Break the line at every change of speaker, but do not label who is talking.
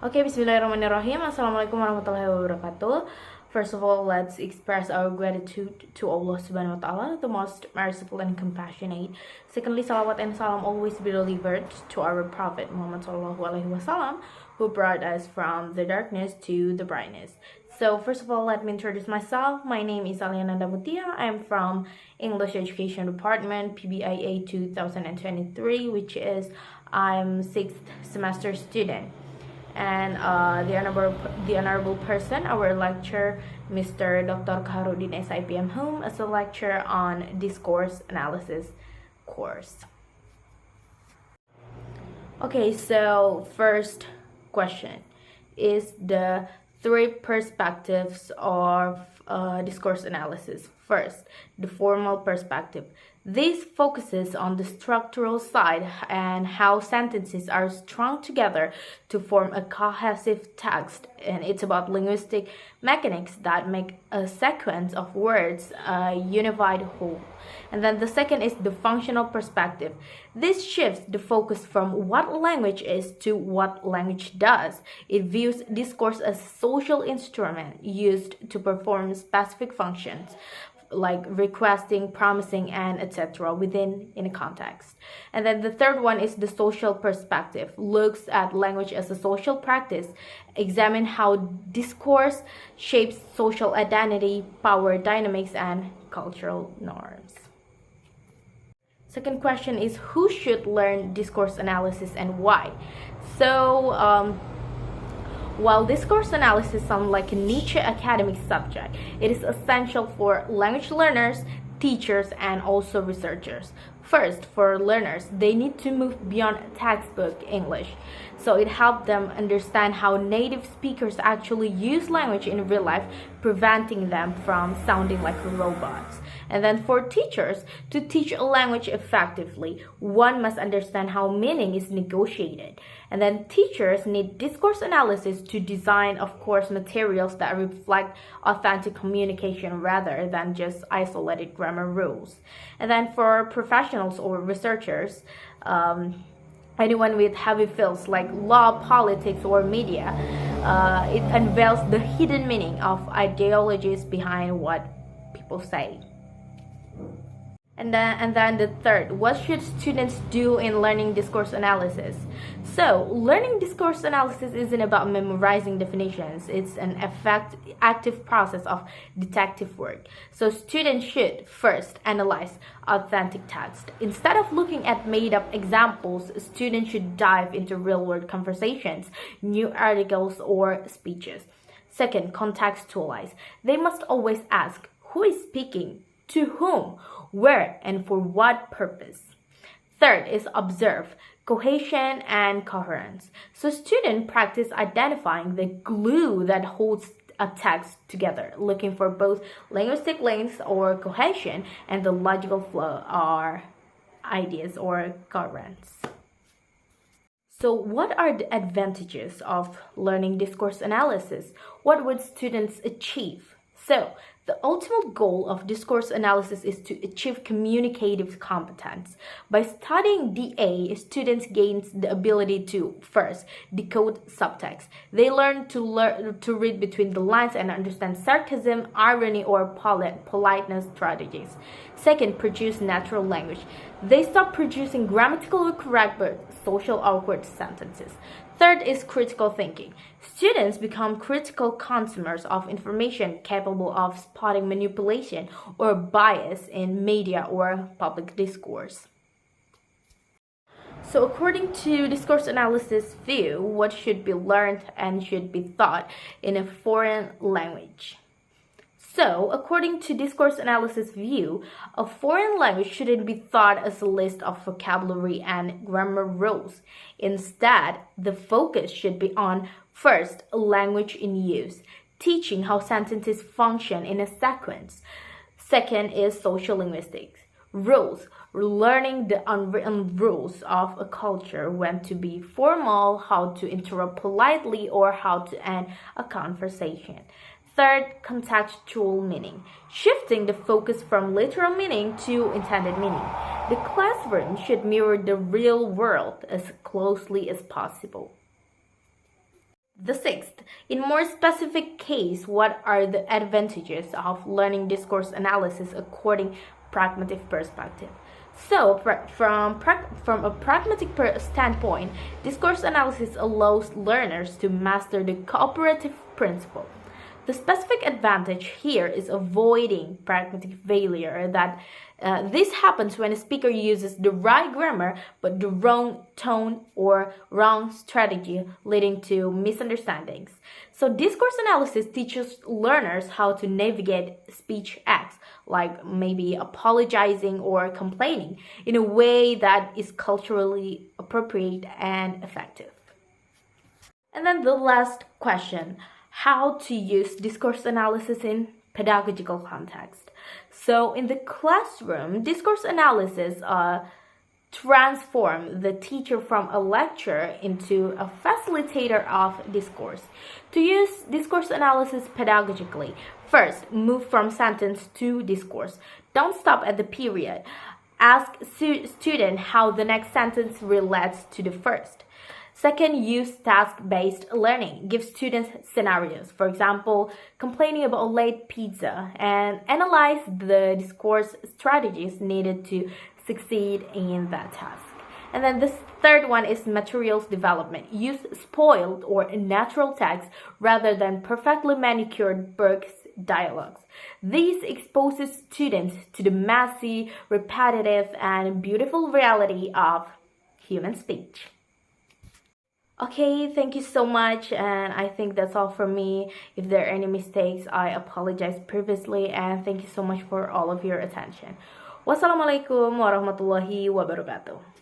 Okay, bismillahirrahmanirrahim. Assalamualaikum warahmatullahi wabarakatuh. First of all, let's express our gratitude to Allah subhanahu wa ta'ala, the most merciful and compassionate. Secondly, salawat and salam always be delivered to our Prophet Muhammad sallallahu alaihi wasallam, who brought us from the darkness to the brightness. So first of all, let me introduce myself. My name is Alya Nanda Muthia. I'm from English Education Department, PBIA 2023, which is I'm 6th semester student. And the honorable person, our lecturer, Mr. Dr. Kaharudin SIPM Home, as a lecturer on Discourse Analysis course. Okay, so first question is the three perspectives of discourse analysis. First, the formal perspective. This focuses on the structural side and how sentences are strung together to form a cohesive text, and it's about linguistic mechanics that make a sequence of words a unified whole. And then the second is the functional perspective. This shifts the focus from what language is to what language does. It views discourse as a social instrument used to perform specific functions like requesting, promising, and etc. within a context. And then the third one is the social perspective. Looks at language as a social practice, examine how discourse shapes social identity, power dynamics, and cultural norms. Second question is, who should learn discourse analysis and why? So while discourse analysis sounds like a niche academic subject, it is essential for language learners, teachers, and also researchers. First, for learners, they need to move beyond textbook English. So it helps them understand how native speakers actually use language in real life, preventing them from sounding like robots. And then for teachers, to teach a language effectively, one must understand how meaning is negotiated. And then teachers need discourse analysis to design, of course, materials that reflect authentic communication rather than just isolated grammar rules. And then for professionals or researchers, anyone with heavy fields like law, politics, or media, it unveils the hidden meaning of ideologies behind what people say. And then the third, what should students do in learning discourse analysis? So, learning discourse analysis isn't about memorizing definitions. It's an active process of detective work. So, students should first analyze authentic text. Instead of looking at made-up examples, students should dive into real-world conversations, new articles, or speeches. Second, contextualize. They must always ask, who is speaking? To whom? Where? And for what purpose? Third is observe, cohesion and coherence. So students practice identifying the glue that holds a text together, looking for both linguistic links or cohesion and the logical flow or ideas or coherence. So what are the advantages of learning discourse analysis? What would students achieve? So, the ultimate goal of discourse analysis is to achieve communicative competence. By studying DA, students gain the ability to, first, decode subtext. They learn to read between the lines and understand sarcasm, irony, or politeness strategies. Second, produce natural language. They stop producing grammatically correct but social awkward sentences. Third is critical thinking. Students become critical consumers of information capable of spotting manipulation or bias in media or public discourse. So according to discourse analysis view, what should be learned and should be taught in a foreign language? So, according to discourse analysis view, a foreign language shouldn't be thought as a list of vocabulary and grammar rules. Instead, the focus should be on, first, language in use, teaching how sentences function in a sequence. Second is social linguistics, rules, learning the unwritten rules of a culture, when to be formal, how to interrupt politely, or how to end a conversation. Third, contextual meaning, shifting the focus from literal meaning to intended meaning. The classroom should mirror the real world as closely as possible. The sixth, in more specific case, what are the advantages of learning discourse analysis according pragmatic perspective? So, from a pragmatic standpoint, discourse analysis allows learners to master the cooperative principle. The specific advantage here is avoiding pragmatic failure. This happens when a speaker uses the right grammar but the wrong tone or wrong strategy, leading to misunderstandings. So discourse analysis teaches learners how to navigate speech acts, like maybe apologizing or complaining, in a way that is culturally appropriate and effective. And then the last question, how to use discourse analysis in pedagogical context. So in the classroom, discourse analysis transform the teacher from a lecturer into a facilitator of discourse. To use discourse analysis pedagogically, first, move from sentence to discourse. Don't stop at the period. Ask student how the next sentence relates to the first. Second, use task-based learning. Give students scenarios. For example, complaining about a late pizza, and analyze the discourse strategies needed to succeed in that task. And then the third one is materials development. Use spoiled or natural text rather than perfectly manicured books dialogues. This exposes students to the messy, repetitive, and beautiful reality of human speech. Okay, thank you so much, and I think that's all from me. If there are any mistakes, I apologize previously, and thank you so much for all of your attention. Wassalamualaikum warahmatullahi wabarakatuh.